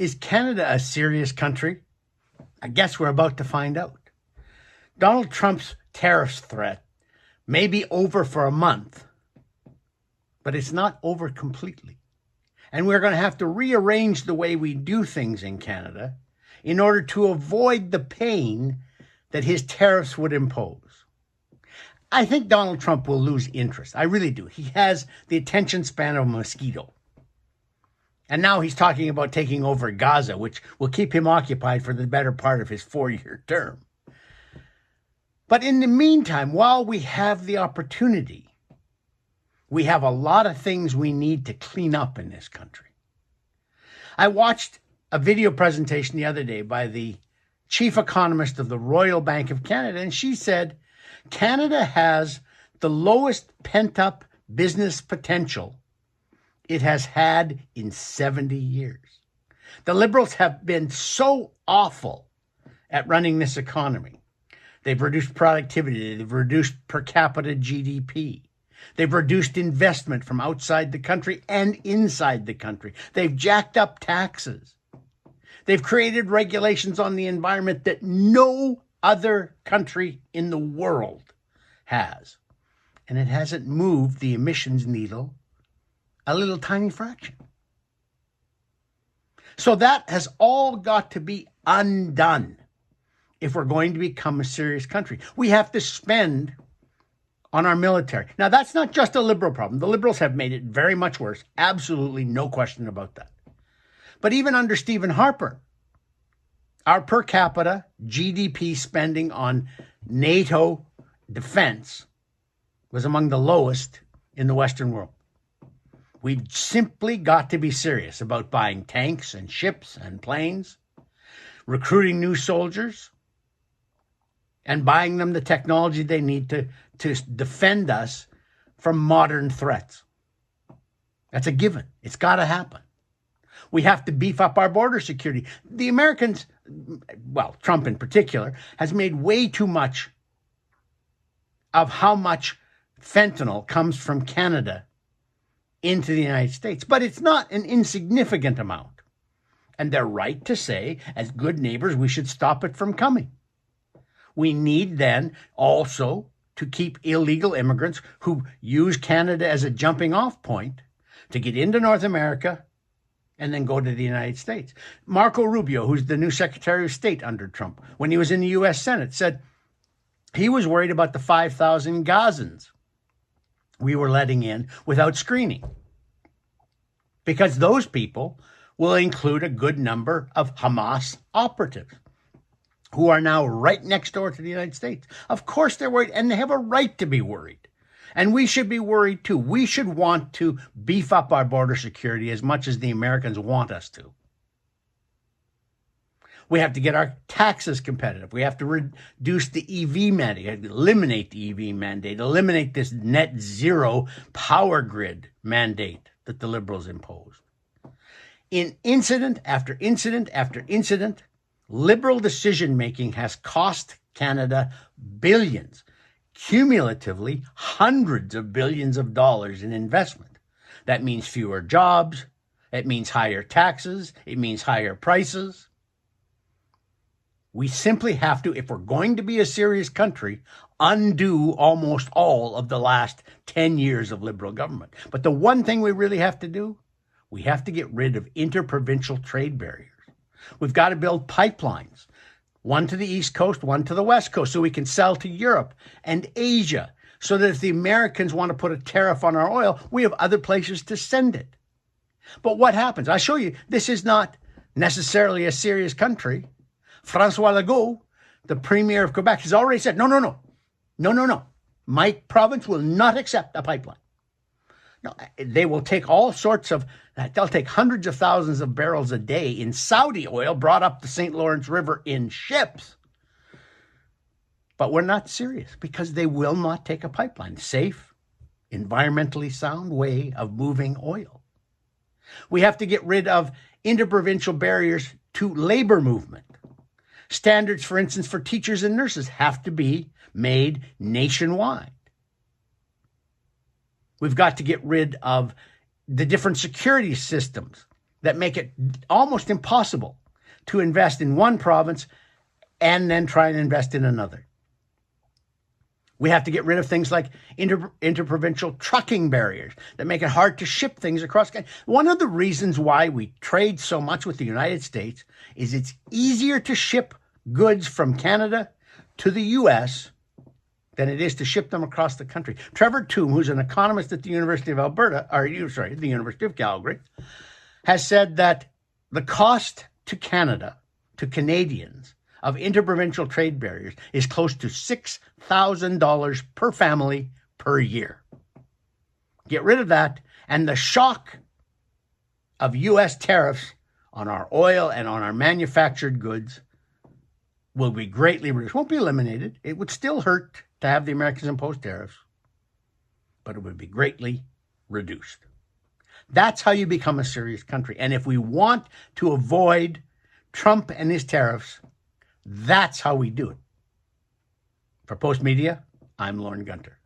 Is Canada a serious country? I guess we're about to find out. Donald Trump's tariffs threat may be over for a month, but it's not over completely. And we're going to have to rearrange the way we do things in Canada in order to avoid the pain that his tariffs would impose. I think Donald Trump will lose interest. I really do. He has the attention span of a mosquito. And now he's talking about taking over Gaza, which will keep him occupied for the better part of his 4-year term. But in the meantime, while we have the opportunity, we have a lot of things we need to clean up in this country. I watched a video presentation the other day by the chief economist of the Royal Bank of Canada, and she said, Canada has the lowest pent-up business potential it has had in 70 years. The Liberals have been so awful at running this economy. They've reduced productivity. They've reduced per capita GDP. They've reduced investment from outside the country and inside the country. They've jacked up taxes. They've created regulations on the environment that no other country in the world has. And it hasn't moved the emissions needle a little tiny fraction. So that has all got to be undone if we're going to become a serious country. We have to spend on our military. Now, that's not just a Liberal problem. The Liberals have made it very much worse. Absolutely no question about that. But even under Stephen Harper, our per capita GDP spending on NATO defense was among the lowest in the Western world. We've simply got to be serious about buying tanks and ships and planes, recruiting new soldiers, and buying them the technology they need to defend us from modern threats. That's a given. It's got to happen. We have to beef up our border security. The Americans, well, Trump in particular, has made way too much of how much fentanyl comes from Canada into the United States. But it's not an insignificant amount. And they're right to say, as good neighbors, we should stop it from coming. We need then also to keep illegal immigrants who use Canada as a jumping off point to get into North America and then go to the United States. Marco Rubio, who's the new Secretary of State under Trump, when he was in the U.S. Senate, said he was worried about the 5,000 Gazans we were letting in without screening, because those people will include a good number of Hamas operatives who are now right next door to the United States. Of course they're worried, and they have a right to be worried. And we should be worried too. We should want to beef up our border security as much as the Americans want us to. We have to get our taxes competitive. We have to reduce the EV mandate, eliminate the EV mandate, eliminate this net zero power grid mandate that the Liberals imposed. In incident after incident after incident, Liberal decision-making has cost Canada billions, cumulatively hundreds of billions of dollars in investment. That means fewer jobs. It means higher taxes. It means higher prices. We simply have to, if we're going to be a serious country, undo almost all of the last 10 years of Liberal government. But the one thing we really have to do, we have to get rid of interprovincial trade barriers. We've got to build pipelines, one to the East Coast, one to the West Coast, so we can sell to Europe and Asia, so that if the Americans want to put a tariff on our oil, we have other places to send it. But what happens? I show you, this is not necessarily a serious country. Francois Legault, the Premier of Quebec, has already said, no. My province will not accept a pipeline. No, they will take all sorts of, they'll take hundreds of thousands of barrels a day in Saudi oil brought up the St. Lawrence River in ships. But we're not serious because they will not take a pipeline. Safe, environmentally sound way of moving oil. We have to get rid of interprovincial barriers to labor movement. Standards, for instance, for teachers and nurses have to be made nationwide. We've got to get rid of the different security systems that make it almost impossible to invest in one province and then try and invest in another. We have to get rid of things like interprovincial trucking barriers that make it hard to ship things across. One of the reasons why we trade so much with the United States is it's easier to ship goods from Canada to the U.S. than it is to ship them across the country. Trevor Toome, who's an economist at the University of the University of Calgary, has said that the cost to Canada, to Canadians, of interprovincial trade barriers is close to $6,000 per family per year. Get rid of that, and the shock of U.S. tariffs on our oil and on our manufactured goods will be greatly reduced. Won't be eliminated. It would still hurt to have the Americans impose tariffs, but it would be greatly reduced. That's how you become a serious country. And if we want to avoid Trump and his tariffs, that's how we do it. For Post Media, I'm Lorne Gunter.